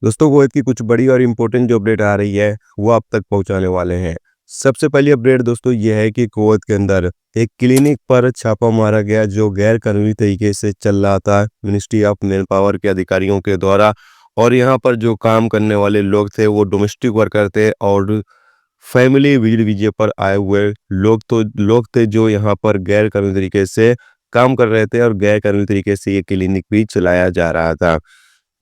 दोस्तों कुवैत की कुछ बड़ी और इम्पोर्टेंट जो अपडेट आ रही है वो आप तक पहुंचाने वाले हैं। सबसे पहली अपडेट दोस्तों ये है कि कुवैत के अंदर एक क्लिनिक पर छापा मारा गया जो गैर कानूनी तरीके से चल रहा था मिनिस्ट्री ऑफ मैन पावर के अधिकारियों के द्वारा। और यहाँ पर जो काम करने वाले लोग थे वो डोमेस्टिक वर्कर थे और फैमिली विजिट वीजे पर आए हुए लोग थे जो यहाँ पर गैर कानूनी तरीके से काम कर रहे थे और गैर कानूनी तरीके से ये क्लिनिक भी चलाया जा रहा था।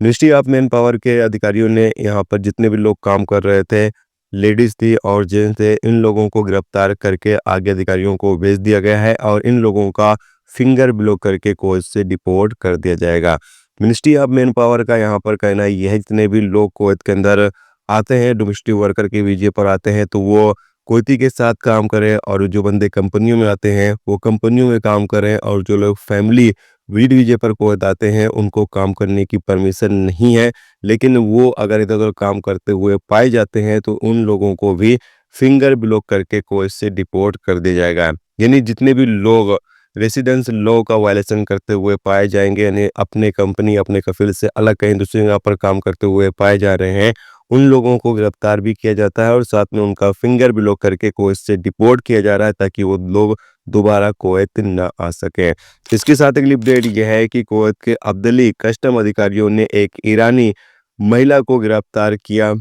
मिनिस्ट्री ऑफ मैन पावर के अधिकारियों ने यहाँ पर जितने भी लोग काम कर रहे थे, लेडीज थी और जेंट्स थे, इन लोगों को गिरफ्तार करके आगे अधिकारियों को भेज दिया गया है और इन लोगों का फिंगर ब्लॉक करके कोर्ट से डिपोर्ट कर दिया जाएगा। मिनिस्ट्री ऑफ मैन पावर का यहाँ पर कहना यह है जितने भी लोग कुवैत के अंदर आते हैं डोमेस्टिक वर्कर के वीजे पर आते हैं तो वो कुवैती के साथ काम करें और जो बंदे कंपनियों में आते हैं वो कंपनियों में काम करें और जो लोग फैमिली वीड वीजे पर कुवैत आते हैं उनको काम करने की परमिशन नहीं है। लेकिन वो अगर इधर उधर काम करते हुए पाए जाते हैं तो उन लोगों को भी फिंगर ब्लॉक करके कुवैत से डिपोर्ट कर दिया जाएगा। यानी जितने भी लोग रेसिडेंस लॉ का वायलेशन करते हुए पाए जाएंगे, यानी अपने कंपनी अपने कफिल से अलग कहीं दूसरी जगह पर काम करते हुए पाए जा रहे हैं, उन लोगों को गिरफ्तार भी किया जाता है और साथ में उनका फिंगर ब्लॉक करके कुवैत से डिपोर्ट किया जा रहा है ताकि वो लोग दोबारा कुवैत न आ सके। इसके साथ अगली अपडेट यह है कि कुवैत के अब्दली कस्टम अधिकारियों ने एक ईरानी महिला को गिरफ्तार किया।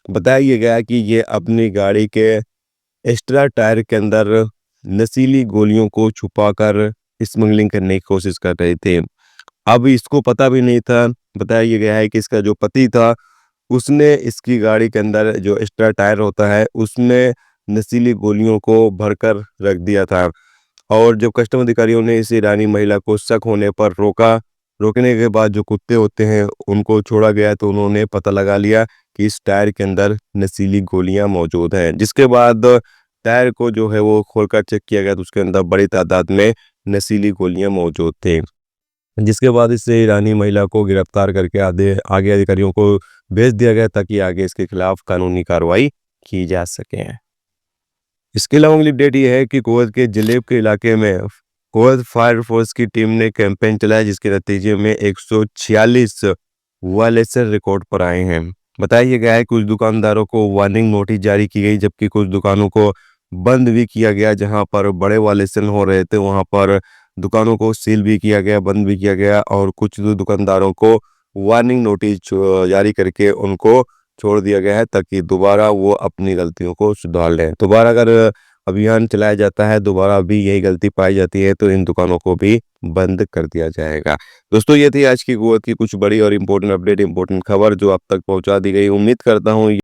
बताया गया कि ये अपनी गाड़ी के एक्स्ट्रा टायर के अंदर नशीली गोलियों को छुपाकर स्मगलिंग करने की कोशिश कर रहे थे। अब इसको पता भी नहीं था। बताया गया है कि इसका जो पति था उसने इसकी गाड़ी के अंदर जो एक्स्ट्रा टायर होता है उसमें नशीली गोलियों को भरकर रख दिया था। और जब कस्टम अधिकारियों ने इस ईरानी महिला को शक होने पर रोकने के बाद जो कुत्ते होते हैं उनको छोड़ा गया तो उन्होंने पता लगा लिया कि इस टायर के अंदर नशीली गोलियां मौजूद हैं। जिसके बाद टायर को जो है वो खोलकर चेक किया गया तो उसके अंदर बड़ी तादाद में नशीली गोलियां मौजूद थी। जिसके बाद इस ईरानी महिला को गिरफ्तार करके आगे अधिकारियों को भेज दिया गया ताकि आगे इसके खिलाफ कानूनी कार्रवाई की जा सके। इसके अलावा अगली अपडेट ये है कि कुवैत के जलेब के इलाके में कुवैत फायर फोर्स की टीम ने कैंपेन चलाया जिसके नतीजे में 146 वायलेशन रिकॉर्ड पर आए हैं। बताया गया है कुछ दुकानदारों को वार्निंग नोटिस जारी की गई जबकि कुछ दुकानों को बंद भी किया गया। जहां पर बड़े वायलेशन हो रहे थे वहां पर दुकानों को सील भी किया गया, बंद भी किया गया और कुछ दुकानदारों को वार्निंग नोटिस जारी करके उनको छोड़ दिया गया है ताकि दोबारा वो अपनी गलतियों को सुधार लें। दोबारा अगर अभियान चलाया जाता है, दोबारा भी यही गलती पाई जाती है तो इन दुकानों को भी बंद कर दिया जाएगा। दोस्तों ये थी आज की कुवैत की कुछ बड़ी और इम्पोर्टेंट अपडेट, इम्पोर्टेंट खबर जो आप तक पहुंचा दी गई। उम्मीद करता हूँ